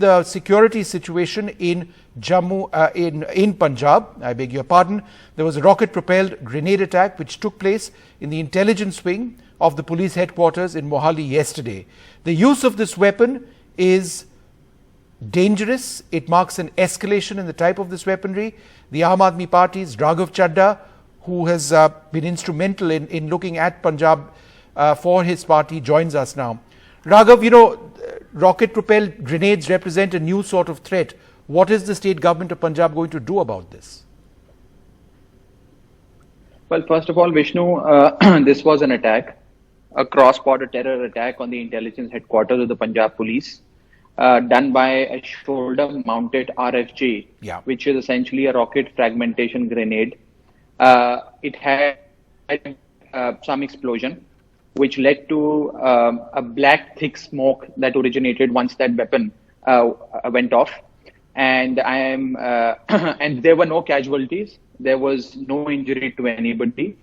the security situation in Jammu, in Punjab, I beg your pardon. There was a rocket-propelled grenade attack which took place in the intelligence wing of the police headquarters in Mohali yesterday. The use of this weapon is dangerous. It marks an escalation in the type of this weaponry. The Aam Aadmi Party's Raghav Chadha, who has been instrumental in looking at Punjab for his party, joins us now. Raghav, rocket-propelled grenades represent a new sort of threat. What is the state government of Punjab going to do about this? Well, first of all, Vishnu, this was an attack, a cross-border terror attack on the intelligence headquarters of the Punjab Police, done by a shoulder-mounted RFG, which is essentially a rocket fragmentation grenade. It had some explosion, which led to a black thick smoke that originated once that weapon went off. And and there were no casualties. There was no injury to anybody.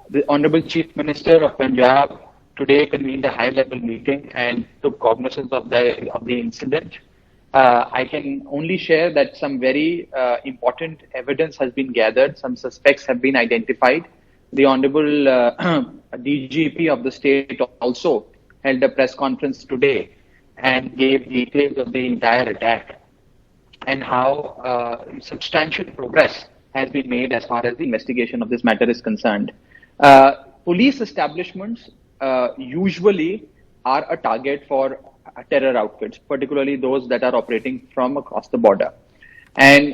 The Honorable Chief Minister of Punjab today convened a high-level meeting and took cognizance of the incident. I can only share that some very important evidence has been gathered. Some suspects have been identified. The Honorable DGP of the state also held a press conference today and gave details of the entire attack and how substantial progress has been made as far as the investigation of this matter is concerned. Police establishments usually are a target for terror outfits, particularly those that are operating from across the border. And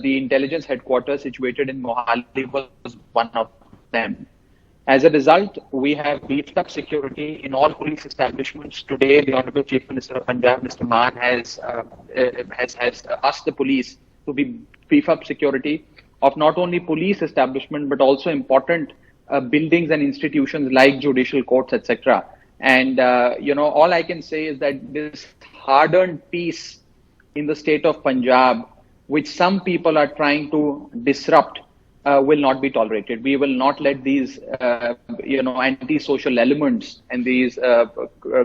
the intelligence headquarters situated in Mohali was one of them. As a result, we have beefed up security in all police establishments. Today, the Honorable Chief Minister of Punjab, Mr. Maan, has asked the police to beef up security of not only police establishment, but also important buildings and institutions like judicial courts, etc. And, all I can say is that this hard-earned peace in the state of Punjab, which some people are trying to disrupt, will not be tolerated. We will not let these, antisocial elements and these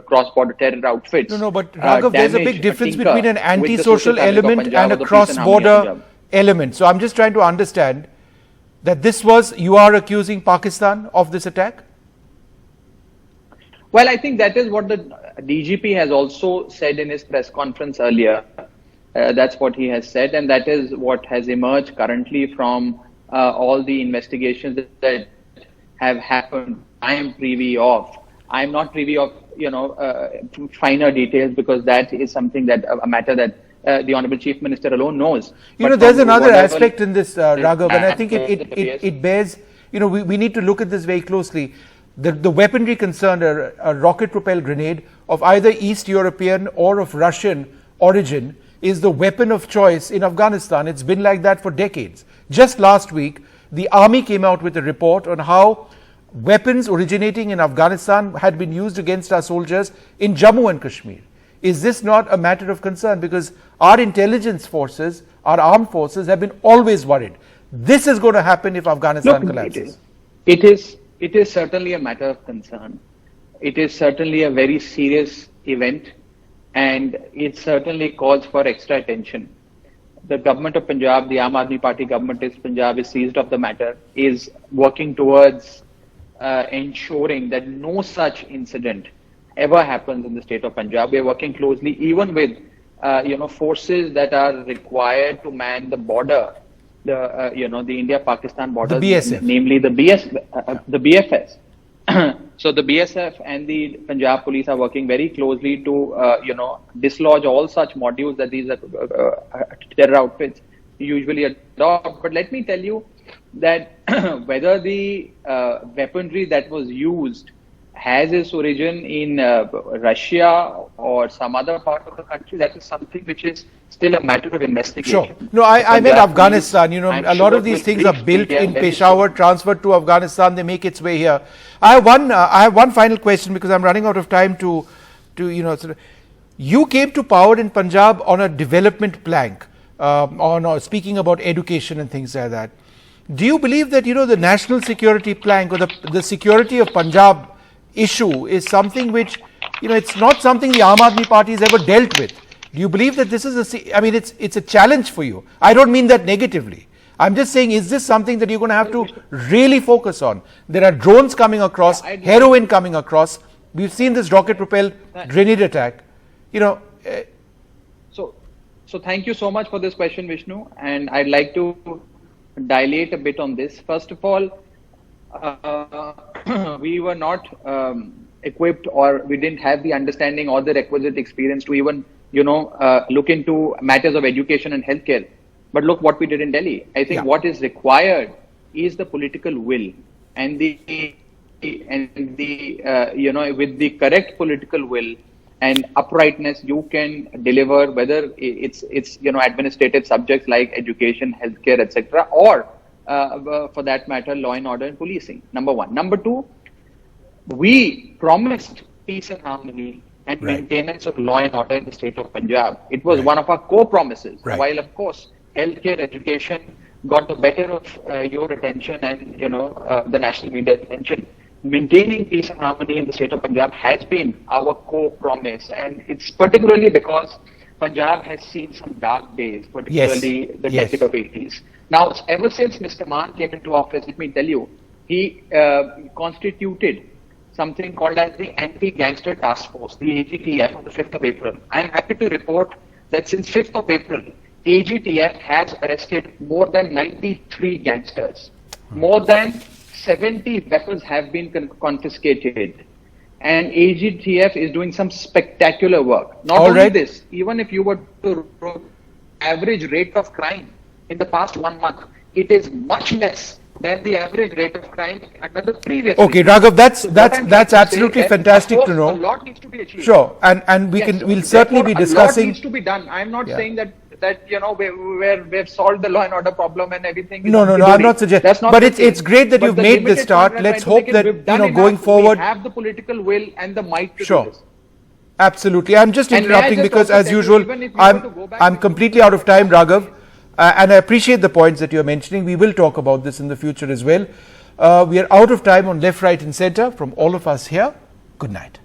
cross-border terror outfits. No, but Raghav, there's a big difference between an antisocial element and a cross-border element. So I'm just trying to understand that you are accusing Pakistan of this attack? Well, I think that is what the DGP has also said in his press conference earlier. That's what he has said, and that is what has emerged currently from all the investigations that have happened. I am privy of. I am not privy of, finer details, because that is something that a matter that the Honorable Chief Minister alone knows. There's another aspect in this, Raghav, and I think it bears, we need to look at this very closely. The weaponry concerned, a rocket-propelled grenade of either East European or of Russian origin, is the weapon of choice in Afghanistan. It's been like that for decades. Just last week, the army came out with a report on how weapons originating in Afghanistan had been used against our soldiers in Jammu and Kashmir. Is this not a matter of concern? Because our intelligence forces, our armed forces have been always worried. This is going to happen if Afghanistan collapses. It is certainly a matter of concern. It is certainly a very serious event, and it certainly calls for extra attention. The government of Punjab, the Aam Aadmi Party government of Punjab, is seized of the matter, is working towards ensuring that no such incident ever happens in the state of Punjab. We are working closely even with forces that are required to man the border, the India-Pakistan border, the BSF, namely the BFS. So the BSF and the Punjab Police are working very closely to dislodge all such modules that these terror outfits usually adopt. But let me tell you that whether the weaponry that was used has its origin in Russia or some other part of the country, that is something which is still a matter of investigation. Sure. No, I meant Afghanistan. A lot of these things are built in Peshawar, transferred to Afghanistan, they make its way here. I have one final question, because I'm running out of time to you came to power in Punjab on a development plank, speaking about education and things like that. Do you believe that, the national security plank or the security of Punjab issue is something which it's not something the Aam Aadmi Party has ever dealt with. Do you believe that this is it's a challenge for you? I don't mean that negatively. I'm just saying, is this something that you're going to have to really focus on? There are drones coming across, heroin coming across. We've seen this rocket-propelled grenade attack. So thank you so much for this question, Vishnu. And I'd like to dilate a bit on this. First of all, we were not equipped, or we didn't have the understanding or the requisite experience to even, look into matters of education and healthcare. But look what we did in Delhi. I think what is required is the political will, and with the correct political will and uprightness, you can deliver, whether it's administrative subjects like education, healthcare, etc., or for that matter, law and order and policing. Number one. Number two, we promised peace and harmony and maintenance of law and order in the state of Punjab. It was one of our core promises. While of course healthcare, education got the better of your attention and the national media attention, maintaining peace and harmony in the state of Punjab has been our core promise, and it's particularly because Punjab has seen some dark days, particularly the decade of 80s. Now, ever since Mr. Maan came into office, let me tell you, he constituted something called as the Anti-Gangster Task Force, the AGTF, on the 5th of April. I am happy to report that since 5th of April, AGTF has arrested more than 93 gangsters. More than 70 weapons have been confiscated. And AGTF is doing some spectacular work. Not only this, even if you were to average rate of crime in the past 1 month, it is much less than the average rate of crime under the previous. Okay, Raghav, that's absolutely fantastic to know. A lot needs to be achieved. Sure, and we'll certainly be discussing. A lot needs to be done. I'm not saying that we've solved the law and order problem and everything. No, I'm not suggesting. But it's great that you've made this start. Let's hope that going forward, we have the political will and the might to do this. Absolutely. I'm just interrupting because, as usual, I'm completely out of time, Raghav. And I appreciate the points that you're mentioning. We will talk about this in the future as well. We are out of time on left, right, and center from all of us here. Good night.